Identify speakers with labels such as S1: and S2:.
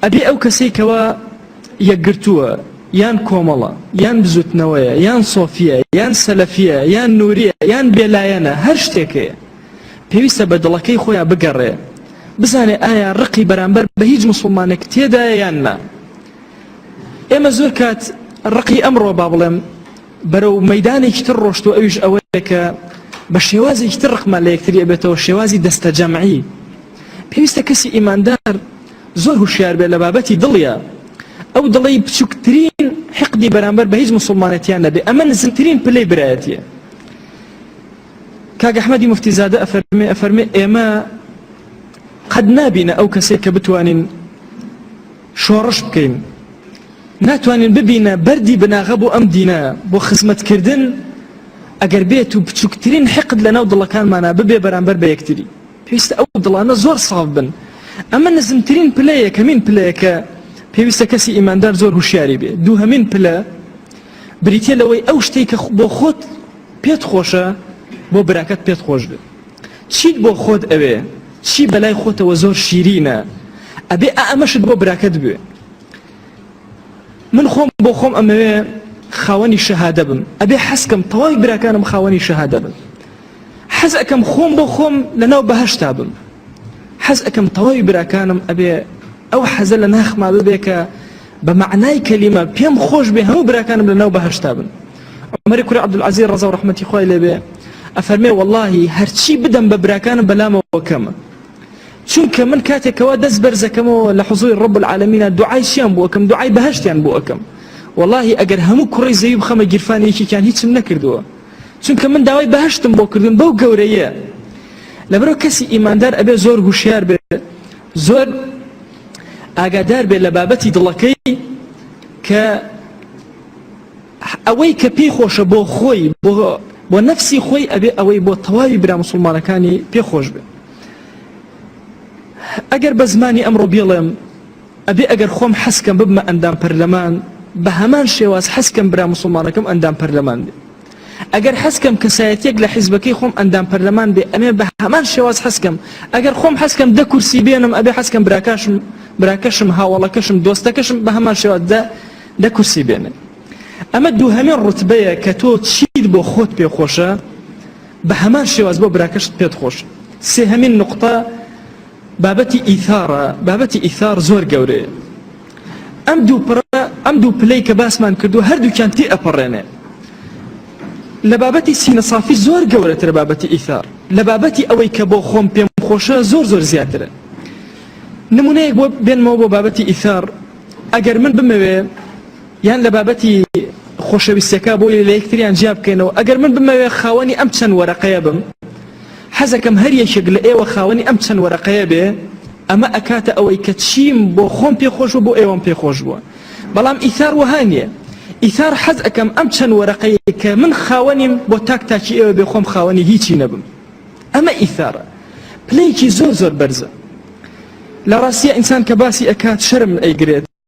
S1: ئەبێ ئەو کەسێکەوە یەکگرتووە یان کۆمەڵە یان بزوتنەوەیە یان سۆفیە یان سەلەفیە یان نووریە یان بێلایەنە هەر شتێکەیە پێویستە بە دڵەکەی خۆیان بگەڕێ بزانێ ئایا ڕقی بەرامبەر بە هیچ مسلمانێک تێدایە یان نا. ئێمە زۆر کات ڕقی ئەمڕۆ با بڵێم بەرەو مەیدانێکی تر ڕۆشتووە ئەویش ئەوەیە کە بە شێوازێکی تر ڕقمان لە یەکتری ئەبێتەوە شێوازی دەستە جەمعی. پێویستە کەسی ئیماندار زۆر هوشیار بێت لە بابەتی دڵیە ئەو دڵی بچووکترین حقدی بەرامبەر بە هیچ مسلمانەتیان نەبێ ئەمە نزمترین پلەی برایەتیە. کاک ئەحمەدی موفتیزادە ئەفەرمێ ئێمە قەد نابینە ئەو کەسێک کە بتوانین شۆڕش بکەین ناتوانین ببینە بەردی بناغە بۆ ئەم دینە بۆ خزمەتکردن ئەگەر بێت و بچووکترین حقد لەناو دڵەکانمانە ببێ بەرامبەر بە یەکتری. پێویستە ئەو دڵانە زۆر ساڵ بن. ئەمە نزمترین پلەیە کەمین پلەیە کە پێویستە کەسی ئیماندار زۆر هوشیاری بێ. دووهەمین پلە بریتە لەوەی ئەو شتێک کە بۆ خۆت پێت خۆشە بۆ براکەت پێت خۆش بێت. چیت بۆ خۆت ئەوێ چی بەلای خۆتەوە زۆر شیرینە ئەبێ ئەمەشت بۆ براکەت بێ. من خۆم بۆ خۆم ئەمەوێ خاوەنی شەهادە بم ئەبێ حەزکەم تەواوی براکانم خاوەنی شەهادە بن. حەز ئەکەم خۆم بۆ خۆم لەناو بەهەشتا بم. حەز ئەکەم تەواوی براکانم ئەبێ ئەو حەزە لە ناخما ببێ کە بە معنای کەلیمە پێم خۆش بێ هەموو براکانم لەناو بەهەشتا بن. عومەری کوڕی عەبدولعەزیز ڕەزا و ڕەحمەتی خوای لێبێ ئەفەرمێ وەڵڵاهی هەرچی بدەم بە براکانم بەلامەوە کەمە چونکە من کاتێکەوە دەست بەرزەکەمەوە لە حوزوری ڕەب العالەمینە دوعای چیان بۆ ئەکەم دوعای بەهەشتیان بۆ ئەکەم. وەڵڵاهی ئەگەر هەموو کوڕی زەوی بخەمە گیرفانی یەکێکیان هیچم نەکردووە چونکە من داوای بەهەشتم بۆ کردن بەو گەورەیە. لەبەرەوە کەسی ئیماندار ئەبێ زۆر هوشیار بێ زۆر ئاگادار بێ لە بابەتی دڵەکەی کە ئەوەی کە پێی خۆشە بۆ خۆی بۆ نەفسی خۆی ئەبێ ئەوەی بۆ تەواوی برا موسڵمانەکانی پێ خۆش بێ. ئەگەر بە زمانی ئەمڕۆ بێڵێم ئەبێ ئەگەر خۆم حەزکەم ببمە ئەندام پەرلەمان بە هەمان شێواز حەزکەم برا موسڵمانەکەم ئەندام پەرلەمان بێ. ئەگەر حەزکەم کەسایەتێک لە حیزبەکەی خۆم ئەندام پەرلەمان بێ ئەمێ بە هەمان شێواز حەزکەم. ئەگەر خۆم حەزکەم دە کورسی بێنم ئەبێ حەزکەم براکەشم هاوڵەکەشم دۆستەکەشم بە هەمان شێواز دە کورسی بێنێ. ئەمە دووهەمین ڕوتبەیە کە تۆ چیت بۆ خۆت پێ خۆشە بە هەمان شێواز بۆ براکەشت پێت خۆش. سێهەمین نوقطە بابەتی ئیثارە. بابەتی ئیثار زۆر گەورەیە. ئەم دوو پلەی کە باسمان کردو هەردووکیان تێ ئەپەڕێنێ. لە بابەتی سینە صافی زۆر گەورەترە بابەتی ئیثار. لە بابەتی ئەوەی کە بۆ خۆم پێم خۆشە زۆر زیاترە. نمونەیەک بۆ بێنمەوە بۆ بابەتی ئیثار. ئەگەر من بمەوێ یان لە بابەتی خۆشەویستەکە بۆ لە یەکتریان جیا بکەینەوە ئەگەر من بمەوێ خاوەنی ئەم چەند وەرەقەیە بم حەزەکەم هەر یەکێک لە ئێوە خاوەنی ئەم چەند وەرەقەیە بێ ئەمە ئەکاتە ئەوەی کە چیم بۆ خۆم پێخۆش بوو بۆ ئێوەم پێخۆش بووە. بەڵام ئیثار وەها نییە. ئیثار حەز ئەکەم ئەم چەند وەرەقەیە کە من خاوەنیم بۆ تاکی ئێوە بێ خۆم خاوەنی هیچی نەبم. ئەمە ئیثارە. پلەیەکی زۆر بەرزە. لە ڕاستیە ئینسان کە باسی ئەکات شەرم ئەیگرێت